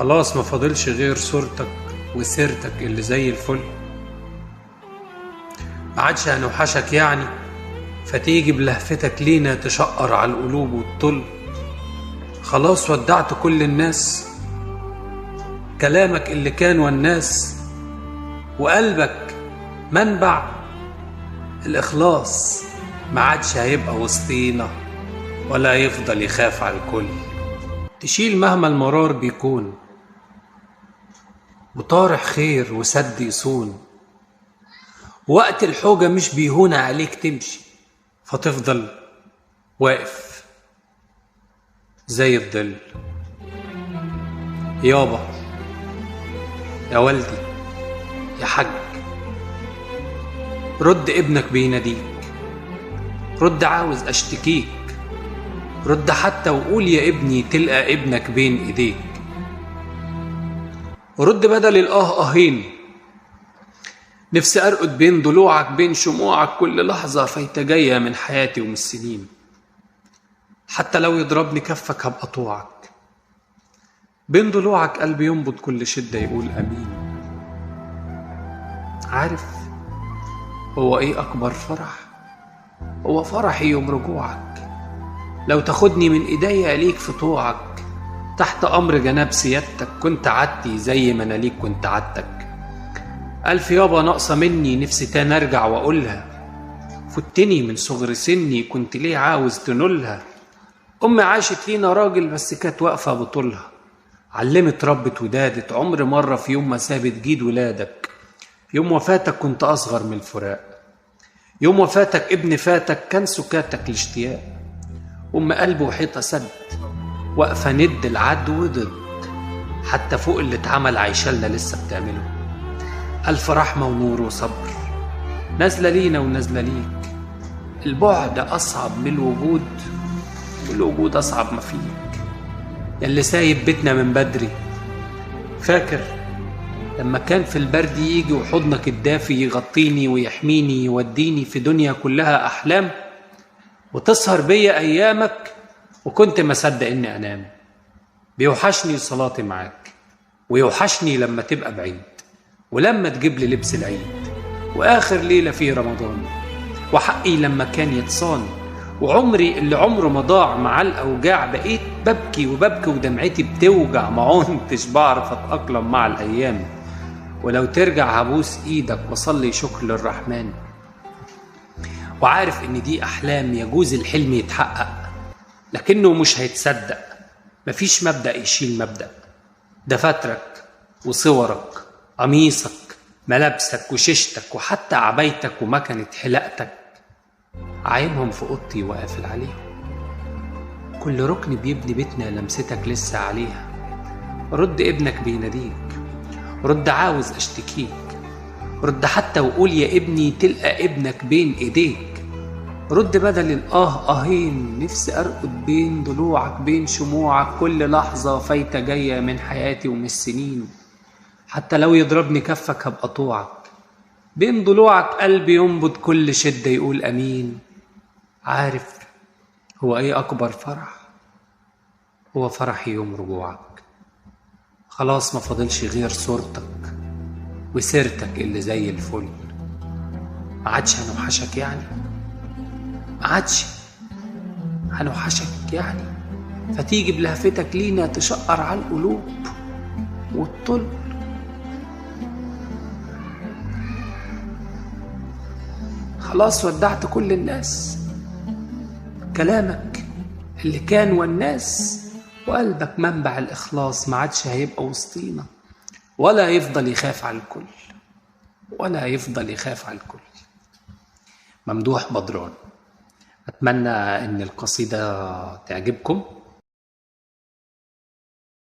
خلاص ما فاضلش غير صورتك وسيرتك اللي زي الفل. ما عادش هنوحشك يعني، فتيجي بلهفتك لينا تشقر على القلوب والطل. خلاص ودعت كل الناس، كلامك اللي كان والناس، وقلبك منبع الإخلاص ما عادش هيبقى وسطينا ولا يفضل يخاف على الكل. تشيل مهما المرار بيكون، وطارح خير وسد يصون، وقت الحوجة مش بيهون عليك تمشي، فتفضل واقف زي الظل. يابا، يا والدي، يا حاج، رد ابنك بيناديك، رد عاوز اشتكيك، رد حتى وقول يا ابني تلقى ابنك بين ايديك. رد بدل اهين، نفسي ارقد بين ضلوعك بين شموعك كل لحظة فايتة جاية من حياتي ومن السنين. حتى لو يضربني كفك هبقى طوعك، بين ضلوعك قلبي ينبض كل شدة يقول امين. عارف هو ايه اكبر فرح؟ هو فرحي يوم رجوعك، لو تاخدني من ايديا ليك في طوعك، تحت امر جناب سيادتك كنت عدتي زي ما انا ليك كنت عدتك. الف يابا ناقصة مني نفسي تاني ارجع واقولها، فتني من صغر سني كنت ليه عاوز تنولها. امي عاشت لينا راجل بس كانت واقفة بطولها، علمت ربت ودادت عمر مرة في يوم ما سابت جيد ولادك. يوم وفاتك كنت اصغر من الفراق، يوم وفاتك ابن فاتك كان سكاتك الاشتياق. ام قلبه وحيطة سد، واقفة ند العدو ضد، حتى فوق اللي اتعمل عايشالنا لسه بتعمله. الف رحمة ونور وصبر نازلة لينا ونازلة ليك. البعد اصعب من الوجود، والوجود اصعب ما فيك. ياللي سايب بيتنا من بدري، فاكر لما كان في البرد يجي وحضنك الدافي يغطيني ويحميني يوديني في دنيا كلها احلام، وتسهر بيا ايامك وكنت ما صدق اني انام. بيوحشني صلاتي معاك، ويوحشني لما تبقى بعيد، ولما تجيب لي لبس العيد، واخر ليله في رمضان، وحقي لما كان يتصان، وعمري اللي عمره ما ضاع مع الاوجاع. بقيت ببكي وببكي ودمعتي بتوجع، ما عونتش بعرف اتاقلم مع الايام. ولو ترجع هبوس ايدك واصلي شكر للرحمن، وعارف ان دي احلام يجوز الحلم يتحقق، لكنه مش هيتصدق. مفيش مبدأ يشيل مبدأ، دفاترك وصورك قميصك ملابسك وشيشتك وحتى عبايتك ومكنة حلاقتك عاينهم في اوضتي وقافل عليهم. كل ركن بيبني بيتنا لمستك لسه عليها. رد ابنك بيناديك، رد عاوز اشتكيك، رد حتى وقول يا ابني تلقى ابنك بين ايديك. رد بدل اهين، نفسي ارقد بين ضلوعك بين شموعك كل لحظة فايتة جاية من حياتي ومن السنين. حتى لو يضربني كفك هبقى طوعك، بين ضلوعك قلبي ينبض كل شدة يقول امين. عارف هو ايه اكبر فرح؟ هو فرحي يوم رجوعك. خلاص ما فاضلش غير صورتك وسيرتك اللي زي الفل. ما عادش هنوحشك يعني، ما عادش هنوحشك يعني، فتيجي بلهفتك لينا تشقر على القلوب والطل. خلاص ودعت كل الناس، كلامك اللي كان والناس، وقلبك منبع الإخلاص ما عادش هيبقى وسطينا ولا يفضل يخاف على الكل، ولا يفضل يخاف على الكل. ممدوح بدران. أتمنى إن القصيدة تعجبكم.